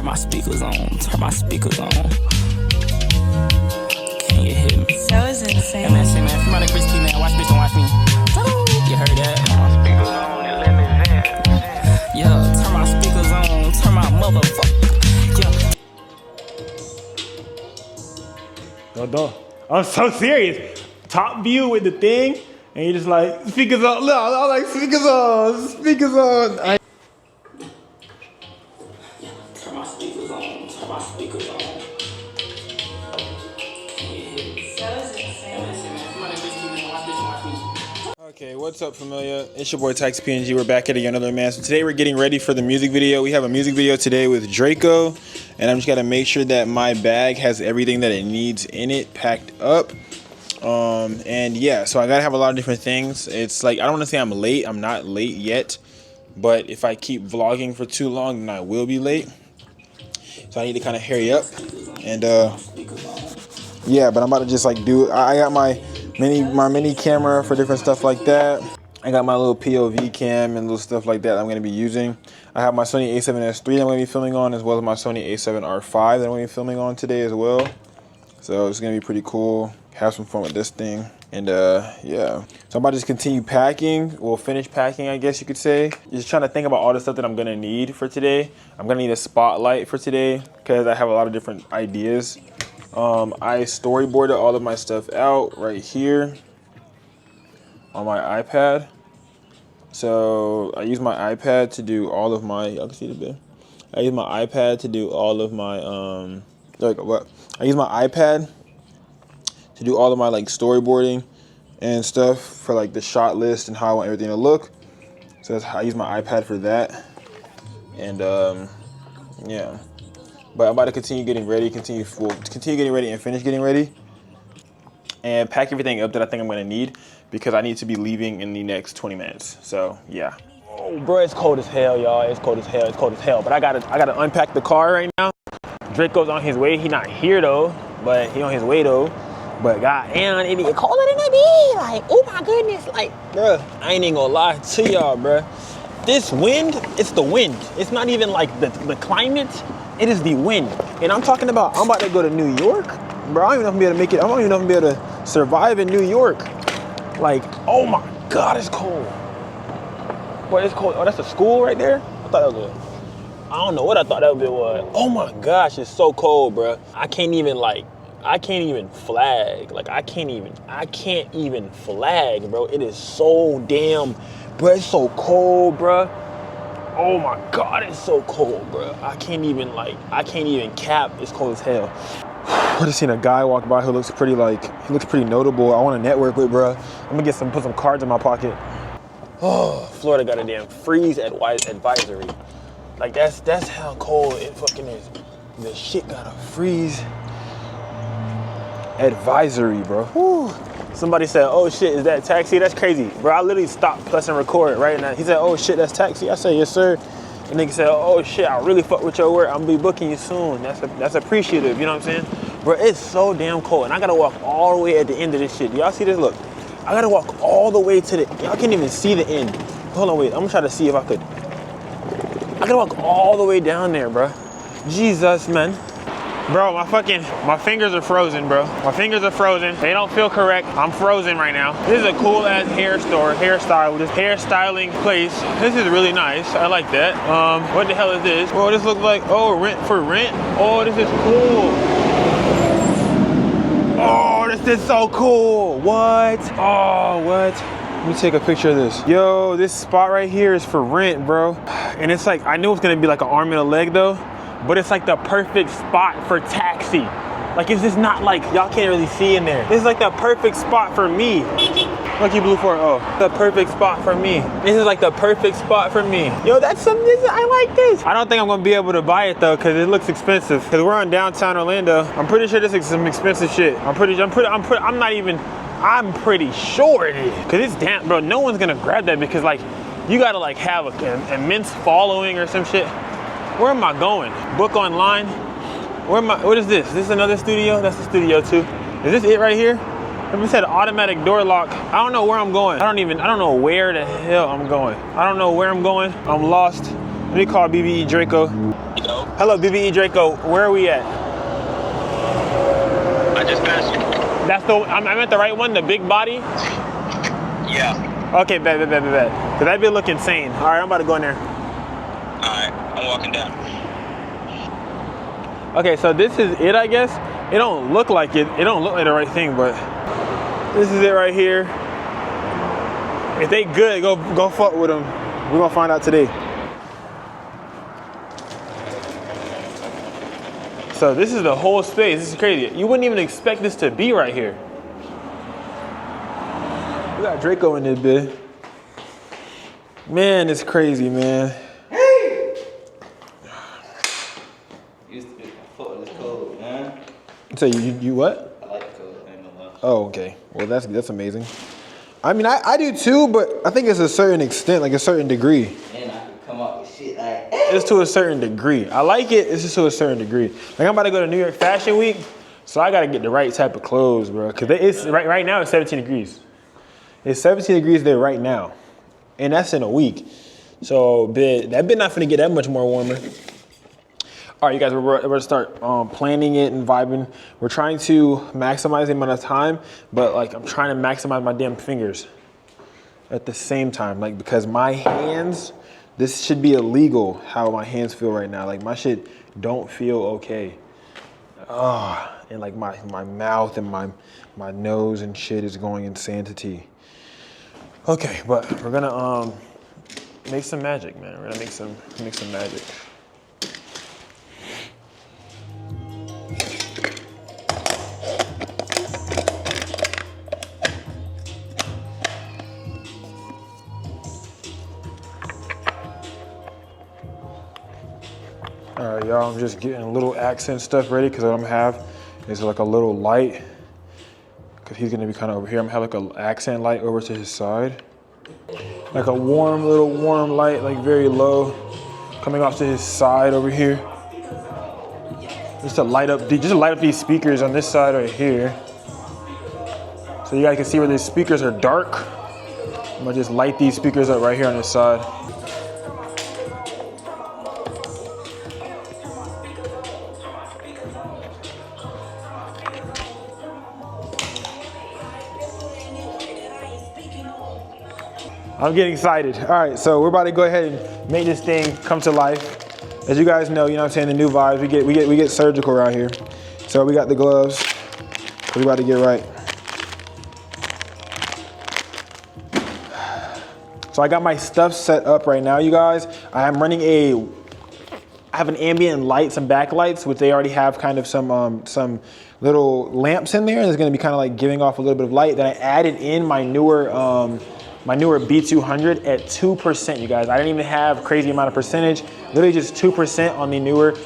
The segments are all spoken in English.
my speakers on, turn my speakers on. Can you hear me? That was insane. And man, say, man, from out of Christy, man, watch bitch and watch me. You heard that? Turn my speakers on and let me vent. Yeah, turn my speakers on, turn my motherfucker. Yeah. No. I'm so serious. Top view with the thing, and you're just like, speakers on. Look, I'm like, speakers on, speakers on. Turn my speakers on, turn my speakers on. Can you hear me? That was insane. Okay, what's up, familia? It's your boy Tax PNG. We're back at another man. So today we're getting ready for the music video. We have a music video today with Draco, and I'm just gotta make sure that my bag has everything that it needs in it packed up. And yeah, so I gotta have a lot of different things. It's like, I don't want to say I'm late. I'm not late yet, but if I keep vlogging for too long, then I will be late. So I need to kind of hurry up. And yeah, but I'm about to just like do. I got my mini camera for different stuff like that. I got my little POV cam and little stuff like that I'm going to be using. I have my Sony a7S III that I'm going to be filming on, as well as my Sony a7R5 that I'm going to be filming on today as well. So it's going to be pretty cool. Have some fun with this thing. And yeah, so I'm about to just continue packing. We'll finish packing, I guess you could say. Just trying to think about all the stuff that I'm going to need for today. I'm going to need a spotlight for today because I have a lot of different ideas. I storyboarded all of my stuff out right here on my iPad. So I use my iPad to do all of my, y'all can see the bit. I use my iPad to do all of my, I use my iPad to do all of my like storyboarding and stuff for like the shot list and how I want everything to look. So that's how I use my iPad for that. And yeah. But I'm about to continue getting ready, continue getting ready and finish getting ready. And pack everything up that I think I'm gonna need because I need to be leaving in the next 20 minutes. So yeah. Oh bro, it's cold as hell, y'all. It's cold as hell, it's cold as hell. But I gotta unpack the car right now. Draco's on his way. He not here though, but he on his way though. But goddamn, it be colder than it be. Like, oh my goodness. Like, bruh, I ain't even gonna lie to y'all, bruh. This wind, it's the wind. It's not even like the climate. It is the wind. And I'm talking about, I'm about to go to New York. Bro, I don't even know if I'm gonna be able to make it. I don't even know if I'm gonna be able to survive in New York. Like, oh my God, it's cold. Boy, it's cold. Oh, that's a school right there? I thought that was I don't know what I thought that was. Oh my gosh, it's so cold, bro. I can't even flag. Like, I can't even flag, bro. It is so damn, bro, it's so cold, bro. Oh my God, it's so cold, bro. I can't even cap. It's cold as hell. I just seen a guy walk by who looks pretty notable. I want to network with, bro. I'm gonna put some cards in my pocket. Oh, Florida got a damn freeze advisory. Like that's how cold it fucking is. The shit got a freeze advisory, bro. Whew. Somebody said, oh shit, is that taxi? That's crazy. Bro, I literally stopped pressing record right now. He said, oh shit, that's taxi? I said, yes sir. The nigga said, oh shit, I really fuck with your work. I'm gonna be booking you soon. That's appreciative, you know what I'm saying? Bro, it's so damn cold and I gotta walk all the way at the end of this shit. Y'all see this? Look, I gotta walk all the way to y'all can't even see the end. Hold on, wait, I'm gonna try to see if I could. I gotta walk all the way down there, bro. Jesus, man. Bro, my fingers are frozen, bro. My fingers are frozen. They don't feel correct. I'm frozen right now. This is a cool ass hairstyling place. This is really nice. I like that. What the hell is this? Oh, this looks like, oh, rent. Oh, this is cool. Oh, this is so cool. What? Oh, what? Let me take a picture of this. Yo, this spot right here is for rent, bro. And it's like, I knew it was gonna be like an arm and a leg though, but it's like the perfect spot for taxi. Like, it's just not like, y'all can't really see in there. This is like the perfect spot for me. Lucky Blue 4, oh, the perfect spot for me. This is like the perfect spot for me. Yo, I like this. I don't think I'm gonna be able to buy it though, cause it looks expensive. Cause we're in downtown Orlando. I'm pretty sure this is some expensive shit. I'm pretty sure it is. Cause it's damn, bro, no one's gonna grab that because like, you gotta like have an immense following or some shit. Where am I going? Book online? What is this? Is this another studio? That's the studio too. Is this it right here? It said automatic door lock. I don't know where I'm going. I don't know where the hell I'm going. I don't know where I'm going. I'm lost. Let me call BBE Draco. Hello, BBE Draco. Where are we at? I just passed you. That's the. I'm at the right one. The big body. Yeah. Okay, bet. Cause that be look insane. All right, I'm about to go in there. All right, I'm walking down. Okay, so this is it, I guess. It don't look like it. It don't look like the right thing, but this is it right here. If they good, go fuck with them. We're gonna find out today. So this is the whole space. This is crazy. You wouldn't even expect this to be right here. We got Draco in this bit. Man, it's crazy, man. Hey! Used to be fuck with this code, man. So you what? I like the code, ain't no lie. Oh, okay. Well, that's amazing. I mean, I do too, but I think it's a certain extent, like a certain degree. And I can come up with shit like, It's to a certain degree. I like it. It's just to a certain degree. Like I'm about to go to New York Fashion Week, so I gotta get the right type of clothes, bro. Cause it's right now it's 17 degrees. It's 17 degrees there right now, and that's in a week. So that bit not finna get that much more warmer. All right, you guys, we're gonna start planning it and vibing. We're trying to maximize the amount of time, but like I'm trying to maximize my damn fingers at the same time, like because my hands. This should be illegal how my hands feel right now. Like my shit don't feel okay. And like my mouth and my nose and shit is going insanity. Okay, but we're gonna make some magic, man. We're gonna make some magic. All right, y'all, I'm just getting a little accent stuff ready because what I'm gonna have is like a little light because he's gonna be kind of over here. I'm gonna have like an accent light over to his side. Like a little warm light, like very low, coming off to his side over here. Just to light up these speakers on this side right here. So you guys can see where these speakers are dark. I'm gonna just light these speakers up right here on this side. I'm getting excited. All right, so we're about to go ahead and make this thing come to life. As you guys know, you know what I'm saying, the new vibes, we get surgical around here. So we got the gloves. We're about to get right. So I got my stuff set up right now, you guys. I have an ambient light, some backlights, which they already have kind of some little lamps in there. It's gonna be kind of like giving off a little bit of light. Then I added in my newer B200 at 2%, you guys. I didn't even have a crazy amount of percentage, literally just 2% on the newer,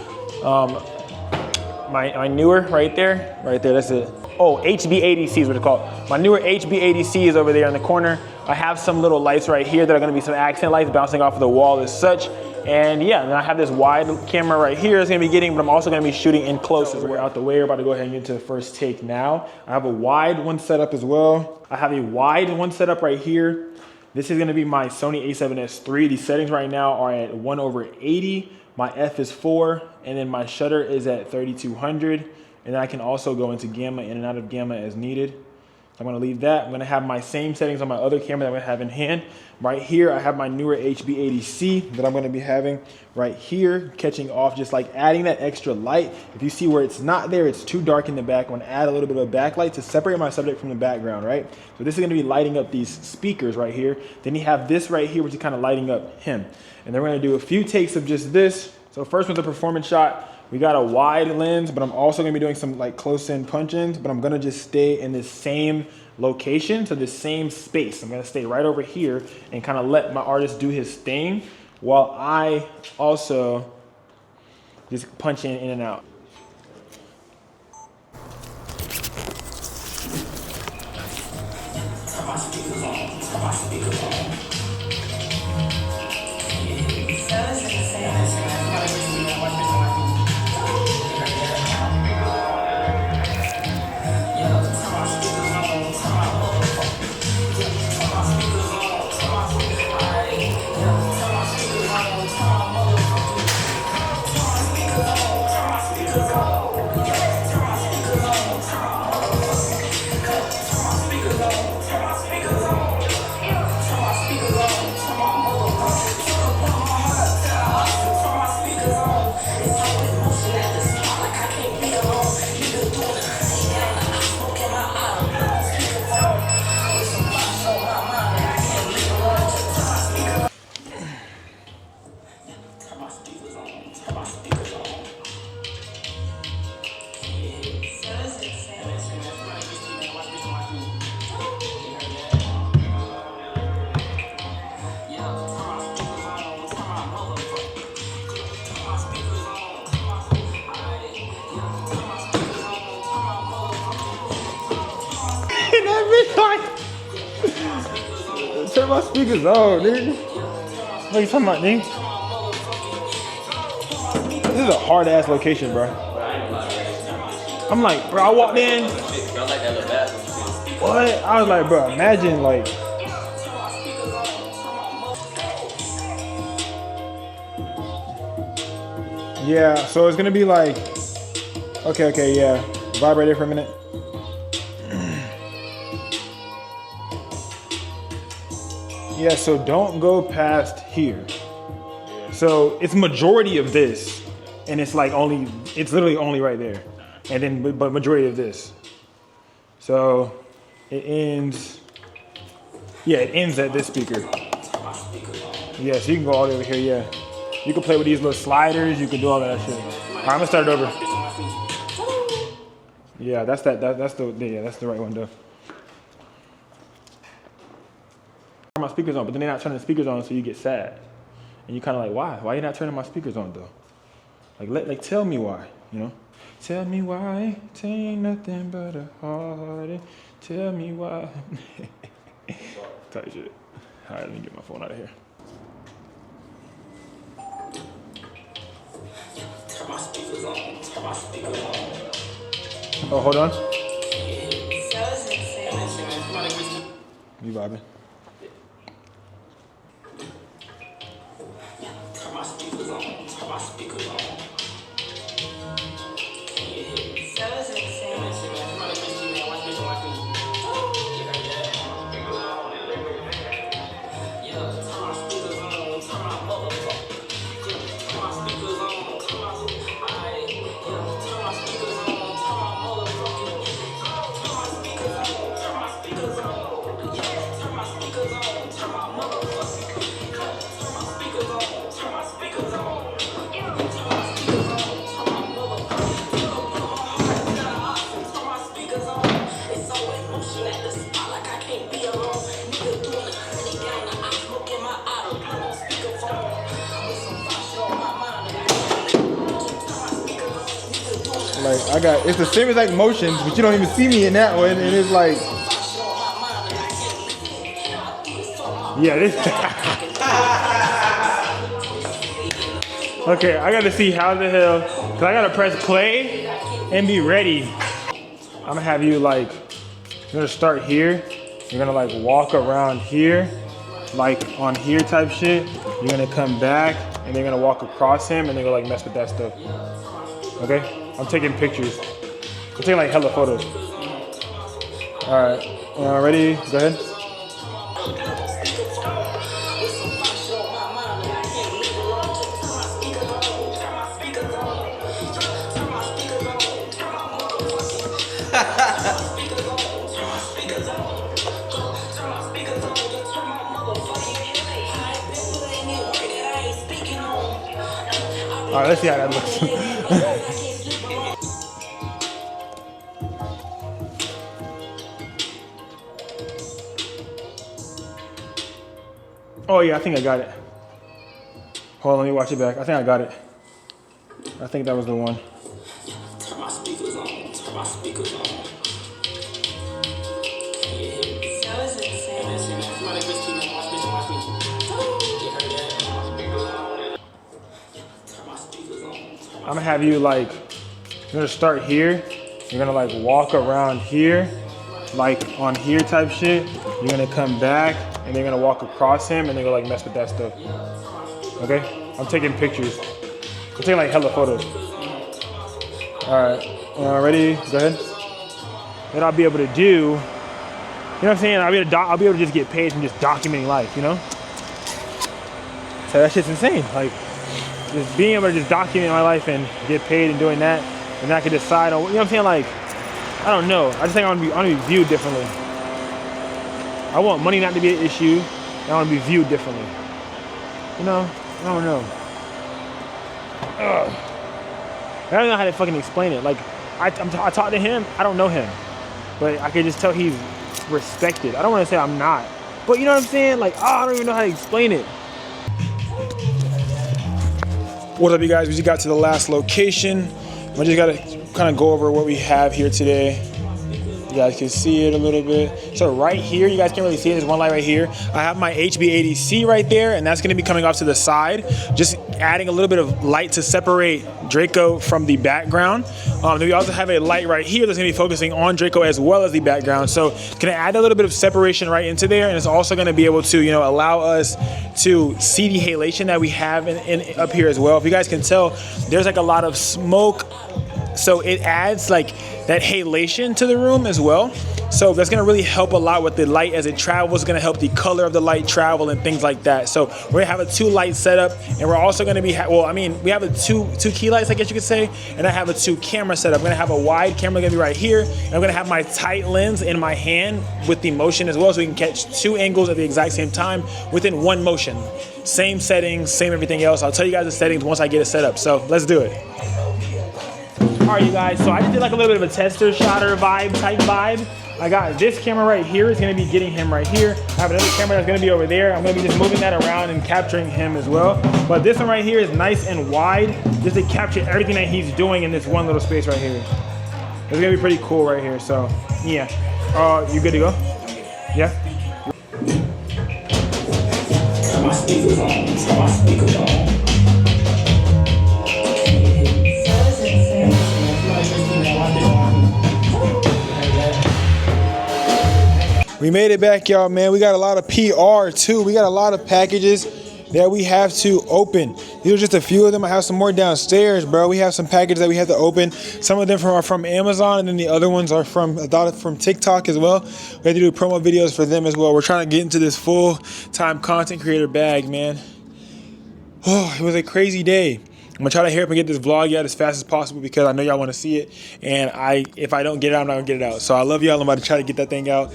my newer right there, that's it. Oh, HB80C is what it's called. My newer HB80C is over there in the corner. I have some little lights right here that are gonna be some accent lights bouncing off of the wall as such. And yeah, then I have this wide camera right here it's gonna be getting, but I'm also gonna be shooting in close as we're out the way. We're about to go ahead and get into the first take now. I have a wide one set up as well. I have a wide one set up right here. This is gonna be my Sony a7S III. These settings right now are at 1/80. My f is 4, and then my shutter is at 3200. And then I can also go into gamma, in and out of gamma as needed. I'm gonna leave that. I'm gonna have my same settings on my other camera that I'm gonna have in hand. Right here, I have my newer HB80C that I'm gonna be having right here, catching off, just like adding that extra light. If you see where it's not there, it's too dark in the back. I'm gonna add a little bit of backlight to separate my subject from the background, right? So this is gonna be lighting up these speakers right here. Then you have this right here, which is kind of lighting up him. And then we're gonna do a few takes of just this. So first with the performance shot, we got a wide lens, but I'm also gonna be doing some like close-in punch-ins, but I'm gonna just stay in this same location, so this same space. I'm gonna stay right over here and kind of let my artist do his thing while I also just punch in and out. Turn my speakers on, nigga. What are you talking about, nigga? This is a hard ass location, bro. I'm like, bro, I walked in. What? I was like, bro, imagine like. Yeah, so it's gonna be like, okay, yeah. Vibrate it for a minute. Yeah, so don't go past here. So it's majority of this, and it's like it's literally only right there. And then, but majority of this. So it ends, yeah, it ends at this speaker. Yeah, so you can go all the way over here, yeah. You can play with these little sliders, you can do all that shit. All right, I'm gonna start it over. Yeah, that's the right one though. My speakers on, but then they're not turning the speakers on, so you get sad. And you kind of like, why? Why are you not turning my speakers on though? Like tell me why, you know? Tell me why, it ain't nothing but a heartache. Tell me why. Type shit. All right, let me get my phone out of here. Turn my speakers on, turn my speakers on. Oh, hold on. You vibing? Turn my speakers on, turn my speakers on. Like it's the same exact motions, but you don't even see me in that one, and it's like, yeah, this. Okay, I gotta see how the hell, cause I gotta press play and be ready. I'm gonna have you like, you're gonna start here, you're gonna like walk around here, like on here type shit. You're gonna come back, and they're gonna walk across him, and they're gonna like mess with that stuff. Okay? I'm taking pictures. I'm taking like hella photos. All right, ready? Go ahead. All right, let's see how that looks. Oh yeah, I think I got it. Hold on, let me watch it back. I think I got it. I think that was the one. Turn my speakers on. Turn my speakers on. I'm gonna have you like, you're gonna start here. You're gonna like walk around here, like on here type shit. You're gonna come back, and they're gonna walk across him, and they're gonna like mess with that stuff. Okay? I'm taking pictures. I'm taking like hella photos. All right, ready? Go ahead. That I'll be able to do, you know what I'm saying? I'll be able to just get paid from just documenting life, you know? So that shit's insane. Like, just being able to just document my life and get paid and doing that, and I can decide on, you know what I'm saying? Like, I don't know. I just think I want to be viewed differently. I want money not to be an issue. I want to be viewed differently. You know? I don't know. Ugh. I don't know how to fucking explain it. Like, I talk to him, I don't know him. But I can just tell he's respected. I don't want to say I'm not. But you know what I'm saying? Like, I don't even know how to explain it. What's up, you guys? We just got to the last location. I just got to kind of go over what we have here today. You guys can see it a little bit. So right here, you guys can't really see it. There's one light right here. I have my HB80C right there, and that's going to be coming off to the side, just adding a little bit of light to separate Draco from the background. Then we also have a light right here that's going to be focusing on Draco as well as the background. So going to add a little bit of separation right into there, and it's also going to be able to, you know, allow us to see the halation that we have in up here as well. If you guys can tell, there's like a lot of smoke. So it adds like that halation to the room as well. So that's gonna really help a lot with the light as it travels. It's gonna help the color of the light travel and things like that. So we're gonna have a 2 light setup, and we're also gonna be, we have a two key lights, I guess you could say, and I have a 2 camera setup. I'm gonna have a wide camera gonna be right here, and I'm gonna have my tight lens in my hand with the motion as well, so we can catch 2 angles at the exact same time within 1 motion. Same settings, same everything else. I'll tell you guys the settings once I get it set up. So let's do it. All right, you guys, so I just did like a little bit of a tester shotter type vibe. I got this camera right here. It's gonna be getting him right here. I have another camera that's gonna be over there. I'm gonna be just moving that around and capturing him as well. But this one right here is nice and wide, just to capture everything that he's doing in this one little space right here. It's gonna be pretty cool right here, so yeah. You good to go? Yeah? My speakers on, my speakers on. We made it back, y'all, man. We got a lot of PR too. We got a lot of packages that we have to open. These are just a few of them. I have some more downstairs, bro. We have some packages that we have to open. Some of them are from Amazon, and then the other ones are from TikTok as well. We have to do promo videos for them as well. We're trying to get into this full-time content creator bag, man. Oh, it was a crazy day. I'm gonna try to hurry up and get this vlog out as fast as possible because I know y'all want to see it. And if I don't get it out, I'm not gonna get it out. So I love y'all. I'm about to try to get that thing out.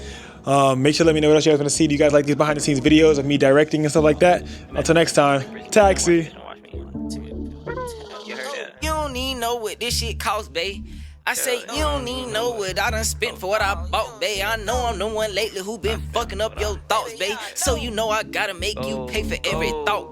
Make sure to let me know what else you guys want to see. Do you guys like these behind the scenes videos of me directing and stuff like that? Until next time, taxi. You don't even know what this shit costs, babe. I say you don't even know what I done spent for what I bought, babe. I know I'm the one lately who been fucking up your thoughts, babe. So you know I gotta make you pay for every thought.